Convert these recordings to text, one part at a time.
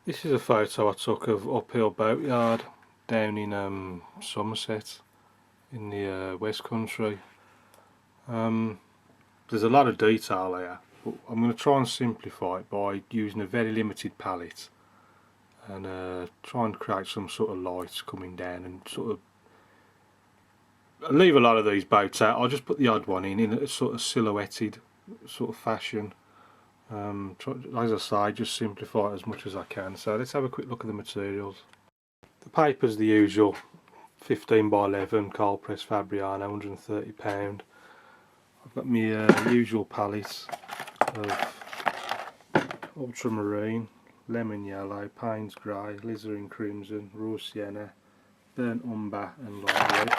This is a photo I took of uphill boatyard down in Somerset in the West Country. There's a lot of detail here, but I'm going to try and simplify it by using a very limited palette and try and create some sort of lights coming down and sort of I'll leave a lot of these boats out. I'll just put the odd one in a sort of silhouetted sort of fashion. As I say, just simplify it as much as I can. So let's have a quick look at the materials. The paper's the usual 15 by 11 cold press Fabriano, £130. I've got my usual palette of ultramarine, lemon yellow, Payne's grey, alizarin crimson, raw sienna, burnt umber and light red.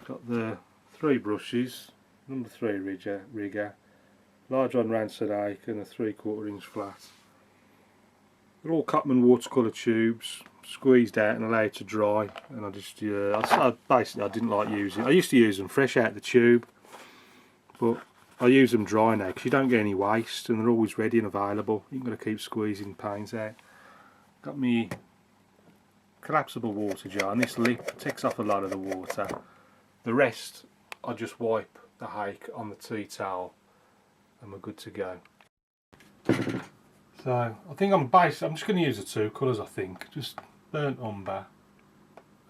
Got the 3 brushes, number 3 rigger, large on rancid oak and a 3/4 inch flat. They're all Cotman watercolour tubes, squeezed out and allowed to dry. And I just, basically I didn't like using. I used to use them fresh out the tube, but I use them dry now because you don't get any waste and they're always ready and available. You've got to keep squeezing paints out. Got me collapsible water jar, and this lip takes off a lot of the water. The rest I just wipe the hake on the tea towel and we're good to go. So I think I'm just going to use the 2 colours, I think. Just burnt umber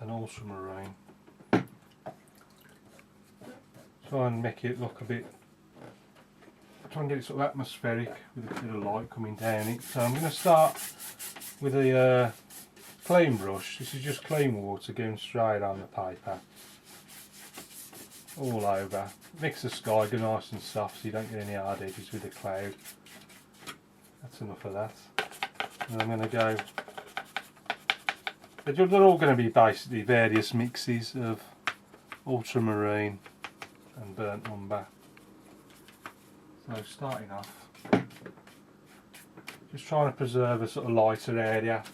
and ultramarine. Try and make it look a bit, try and get it sort of atmospheric with a bit of light coming down it. So I'm going to start with a clean brush. This is just clean water going straight on the paper. All over. Makes the sky go nice and soft so you don't get any hard edges with the cloud. That's enough of that. And I'm going to go, they're all going to be basically various mixes of ultramarine and burnt umber. So starting off, just trying to preserve a sort of lighter area.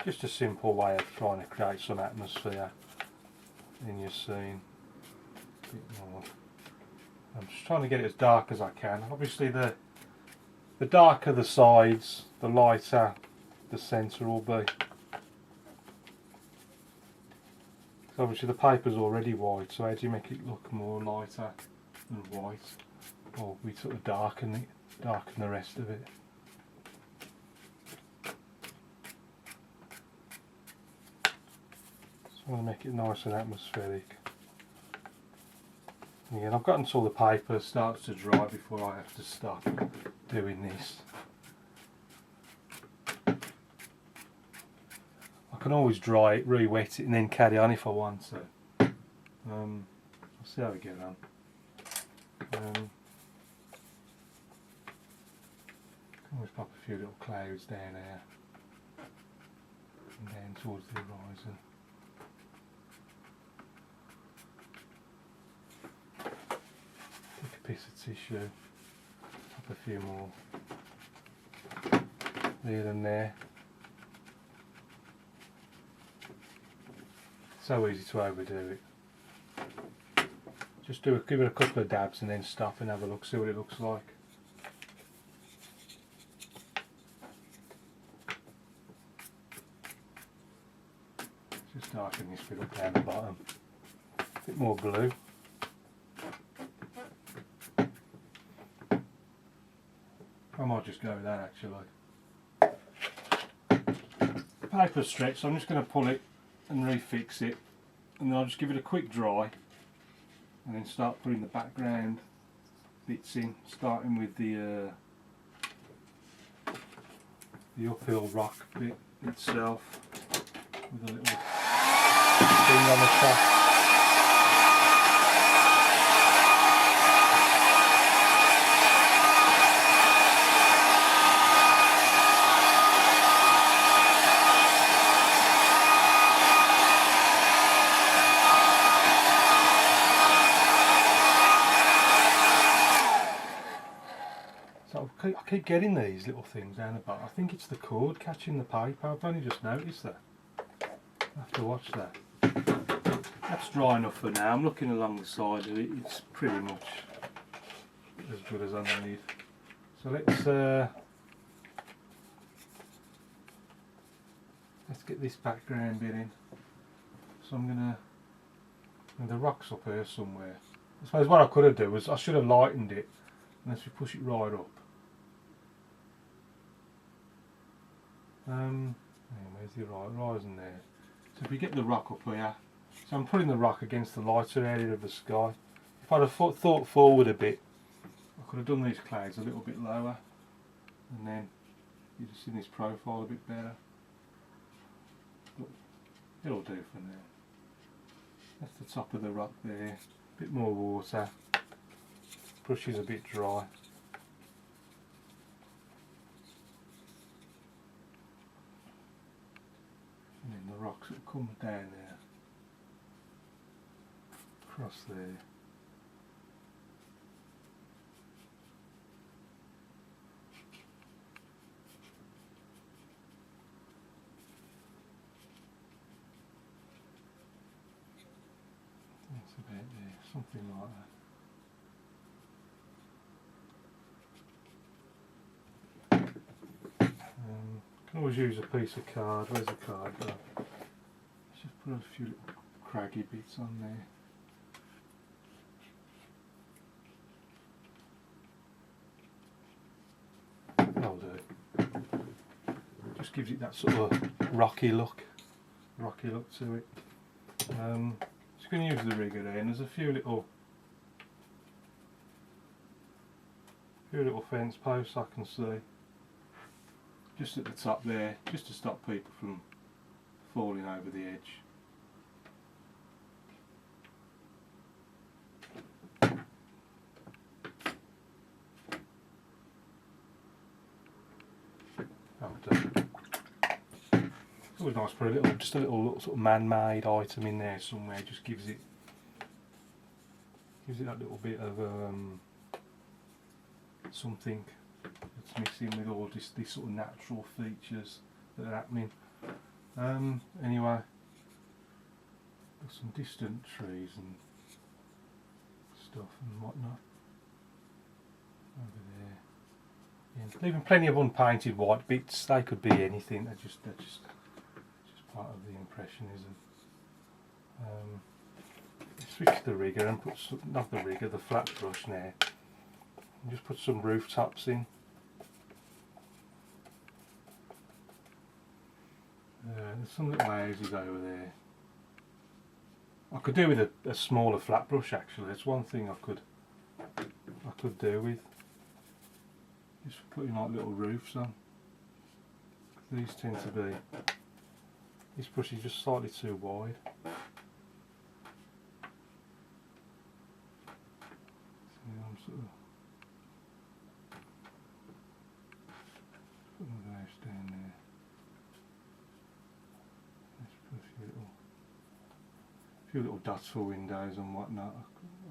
Just a simple way of trying to create some atmosphere in your scene. A bit more. I'm just trying to get it as dark as I can. Obviously the darker the sides, the lighter the centre will be. So obviously the paper's already white, so how do you make it look more lighter than white? Or we sort of darken the rest of it. I want to make it nice and atmospheric. Again, I've got until the paper starts to dry before I have to stop doing this. I can always dry it, re-wet it and then carry on if I want to. I'll see how we get on. Can always pop a few little clouds down here and down towards the horizon. Piece of tissue, pop a few more there and there. So easy to overdo it. Just give it a couple of dabs and then stop and have a look, see what it looks like. Just darken this bit up down the bottom. A bit more blue. I might just go with that actually. The paper's stretched, so I'm just going to pull it and refix it, and then I'll just give it a quick dry and then start putting the background bits in, starting with the uphill rock bit itself with a little thing on the top. So I keep getting these little things down the bottom. I think it's the cord catching the paper. I've only just noticed that. I have to watch that. That's dry enough for now. I'm looking along the side of it. It's pretty much as good as underneath. So let's let's get this background bit in. So I'm gonna, and the rock's up here somewhere. I suppose what I could have done was I should have lightened it, unless we push it right up. Where's the horizon there? So if we get the rock up here, so I'm putting the rock against the lighter area of the sky. If I'd have thought forward a bit, I could have done these clouds a little bit lower, and then you'd have seen this profile a bit better. But it'll do for now. That's the top of the rock there. A bit more water. Brush is a bit dry. And then the rocks will come down there, across there. That's about there, something like that. Can always use a piece of card. Where's the card? Let's just put a few little craggy bits on there. That'll do. Just gives it that sort of rocky look to it. Just going to use the rigger there, and there's a few little fence posts I can see just at the top there, just to stop people from falling over the edge. It's always nice to put a little sort of man-made item in there somewhere. Just gives it that little bit of something that's missing with all these sort of natural features that are happening. Anyway, there's some distant trees and stuff and whatnot over there. Yeah, leaving plenty of unpainted white bits. They could be anything. They're just part of the impressionism. Switch the rigger and put some, not the rigger, the flat brush now, and just put some rooftops in. There's some little houses over there. I could do with a smaller flat brush actually. That's one thing I could do with. Just putting like little roofs on. These tend to be. This brush is just slightly too wide. So I'm sort of putting the house down there. Let's put a few little dots for windows and whatnot.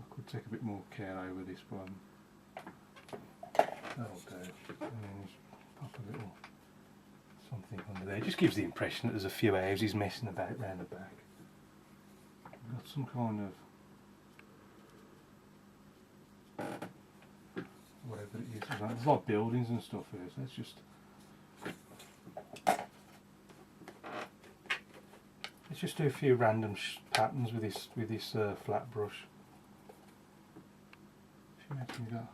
I could take a bit more care over this one. That'll do. And then just pop a little something under there. It just gives the impression that there's a few houses messing about round the back. We've got some kind of whatever it is. There's a lot of buildings and stuff here, so let's just do a few random patterns with this flat brush. If you imagine that.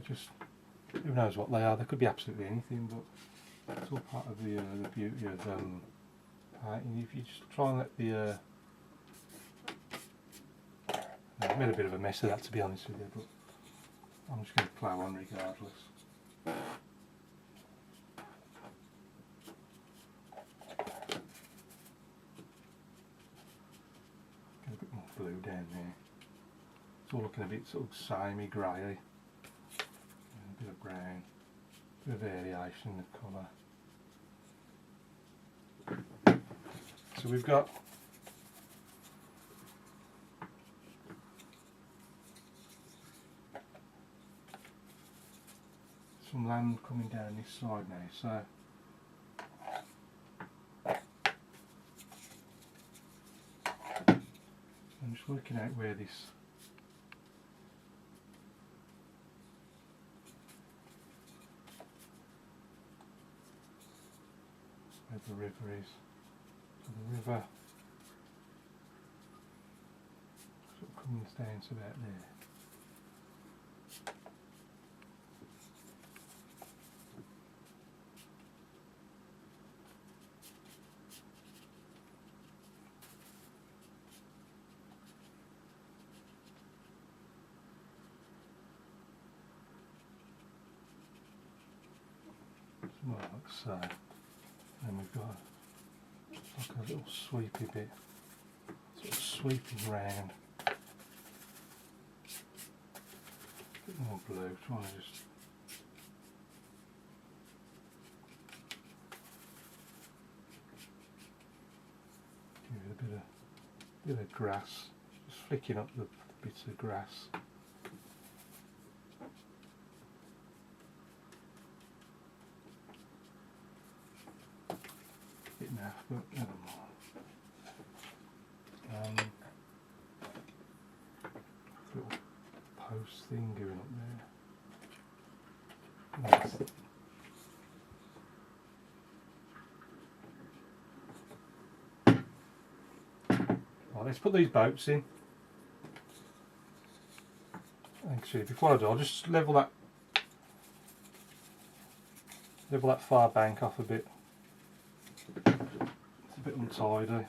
Just, who knows what they are? They could be absolutely anything, but it's all part of the beauty of painting. If you just try and let the I made a bit of a mess of that, to be honest with you, but I'm just going to plough on regardless. Get a bit more blue down there. It's all looking a bit sort of samey, grey. A bit of brown, a bit of variation in the colour. So we've got some land coming down this side now, so I'm just working out where this the river is. So the river sort of comes down to about there. Like so, then we've got like a little sweepy bit, sort of sweeping round, a bit more blue, trying to just give it a bit of grass, just flicking up the bits of grass. Enough, but never mind. Little post thing going up there. Nice. Right, let's put these boats in. Actually, before I do, I'll just level that far bank off a bit. It's a bit untidy.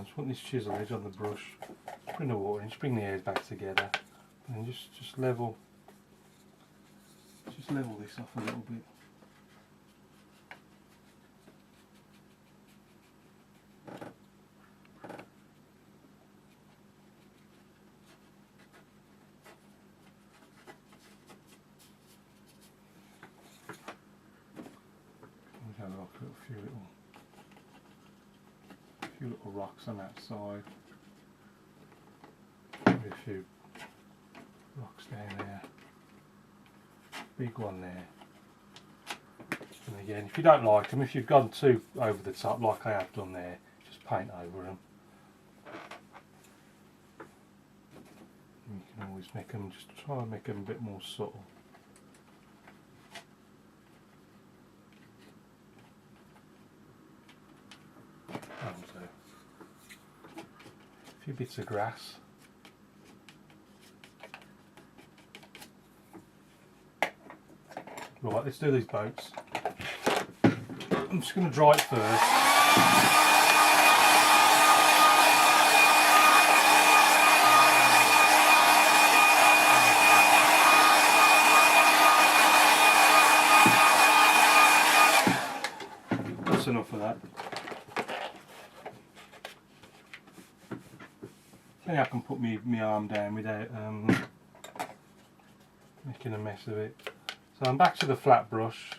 Just put this chisel edge on the brush, bring the water in, just bring the hairs back together, and just level this off a little bit. A few little rocks on that side, maybe a few rocks down there, big one there, and again if you don't like them, if you've gone too over the top like I have done there, just paint over them. You can always make them, just try and make them a bit more subtle. A few bits of grass. Right, let's do these boats. I'm just going to dry it first. That's enough of that. I think I can put my arm down without making a mess of it. So I'm back to the flat brush.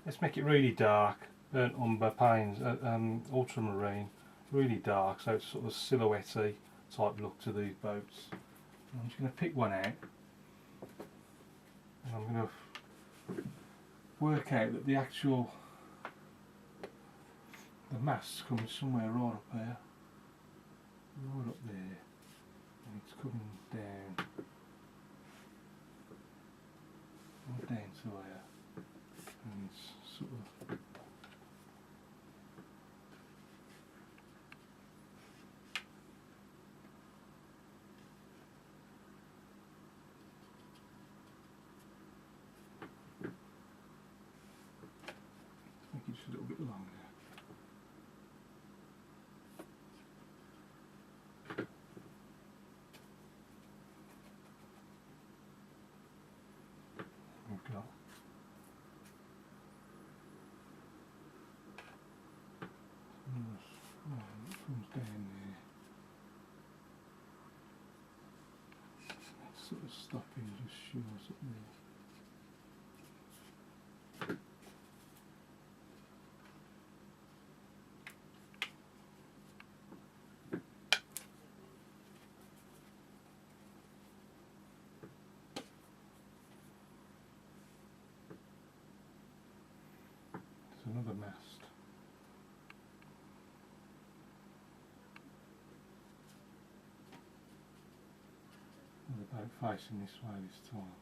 Let's make it really dark, burnt umber, pines, ultramarine, really dark, so it's sort of a silhouette-y type look to these boats. I'm just going to pick one out, and I'm going to work out that the mast comes somewhere right up here. Right up there, and it's coming down, right down to here, and it's sort of make it just a little bit longer. It comes down there. It's sort of stopping just short up there. There's another mast. The boat facing this way this time.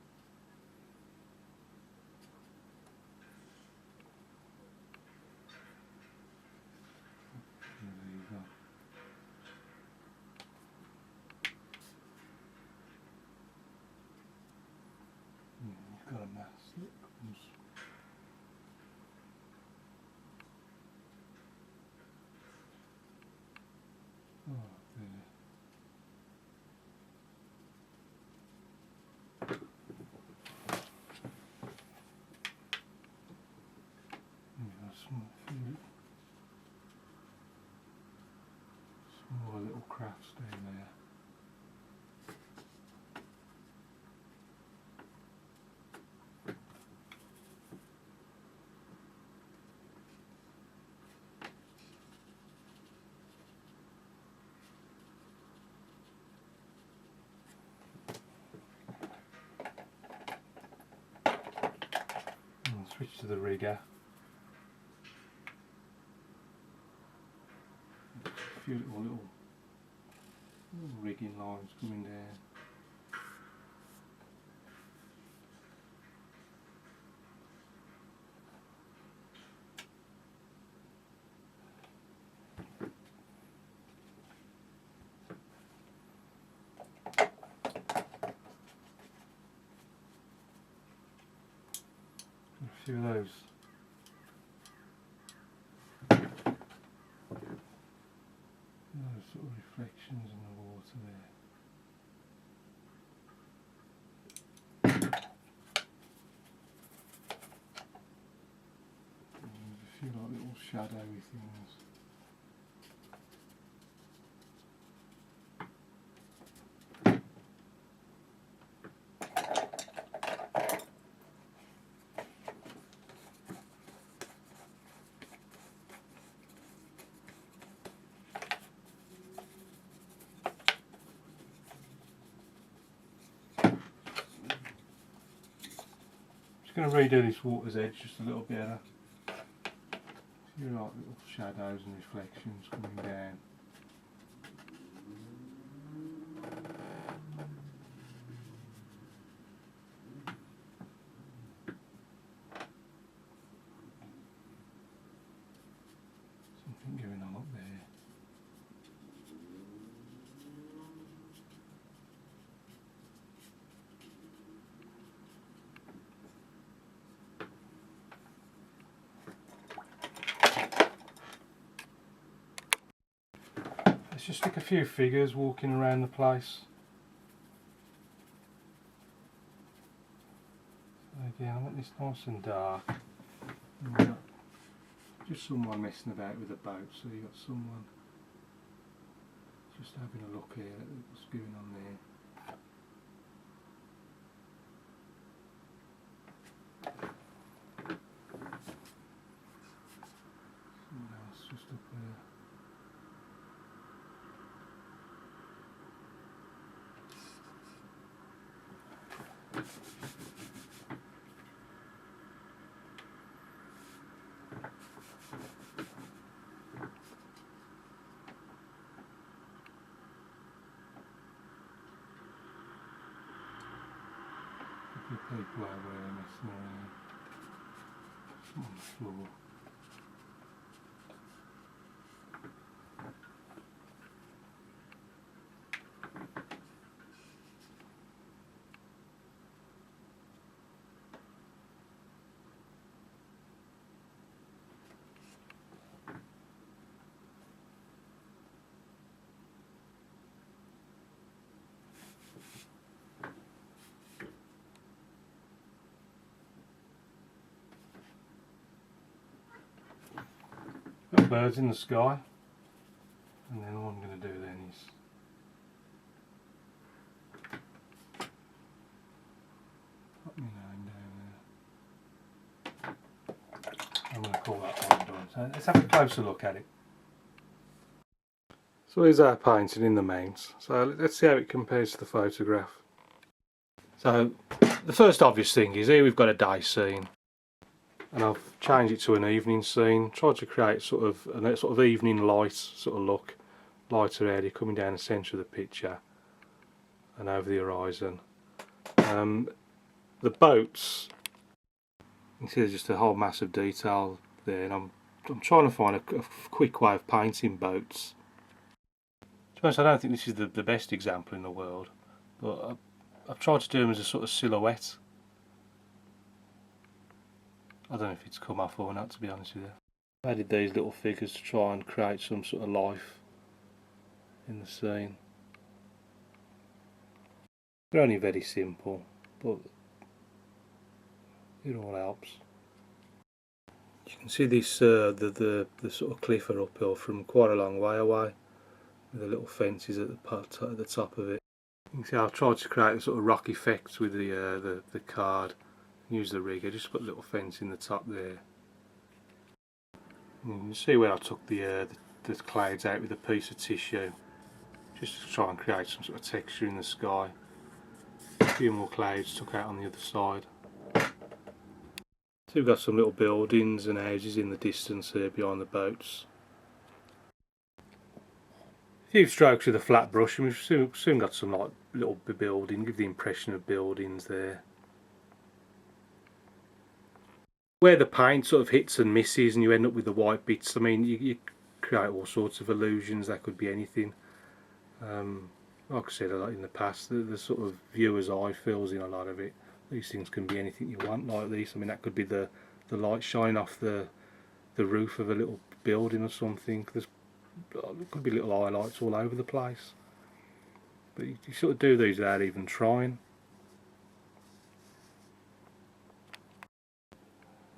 some few small little crafts down there. Switch to the rigger. A few little rigging lines coming down. A few of those sort of reflections in the water there. And a few like little shadowy things. Just going to redo this water's edge just a little better. A few like little shadows and reflections coming down. Something going on up there. Let's just stick a few figures walking around the place. So again, I want this nice and dark. And we've got just someone messing about with a boat, so you've got someone just having a look here at what's going on there. Someone else just up there. People out there messing around. Some on the floor. Got birds in the sky, and then all I'm going to do then is put my name down there. I'm going to call that one done. So let's have a closer look at it. So here's our painting in the mains. So let's see how it compares to the photograph. So the first obvious thing is here we've got a day scene. And I've changed it to an evening scene, tried to create sort of a evening light sort of look, lighter area coming down the centre of the picture and over the horizon. The boats, you can see there's just a whole mass of detail there, and I'm trying to find a quick way of painting boats. To be honest, I don't think this is the best example in the world, but I've tried to do them as a sort of silhouette. I don't know if it's come off or not, to be honest with you. I added these little figures to try and create some sort of life in the scene. They're only very simple, but it all helps. You You can see this the sort of cliff or uphill from quite a long way away, with the little fences at the top of it. You can see I've tried to create a sort of rock effect with the card. Use the rig. I just put a little fence in the top there. And you can see where I took the clouds out with a piece of tissue, just to try and create some sort of texture in the sky. A few more clouds took out on the other side. So we've got some little buildings and houses in the distance here behind the boats. A few strokes with a flat brush and we've soon got some like little building, give the impression of buildings there. Where the paint sort of hits and misses and you end up with the white bits, I mean you create all sorts of illusions, that could be anything. Like I said a lot in the past, the sort of viewer's eye fills in a lot of it. These things can be anything you want like this. I mean that could be the light shine off the roof of a little building or something. There could be little highlights all over the place. But you sort of do these without even trying.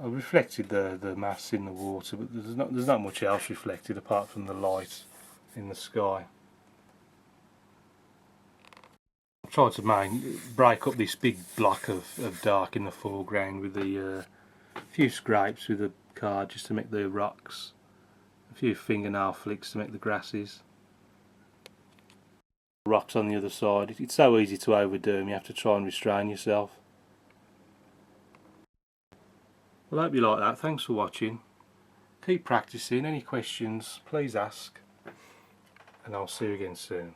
I've reflected the mass in the water, but there's not much else reflected apart from the light in the sky. I've tried to break up this big block of dark in the foreground with the few scrapes with the card just to make the rocks, a few fingernail flicks to make the grasses. Rocks on the other side. It's so easy to overdo them, you have to try and restrain yourself. Well, I hope you like that. Thanks for watching. Keep practicing. Any questions, please ask. And I'll see you again soon.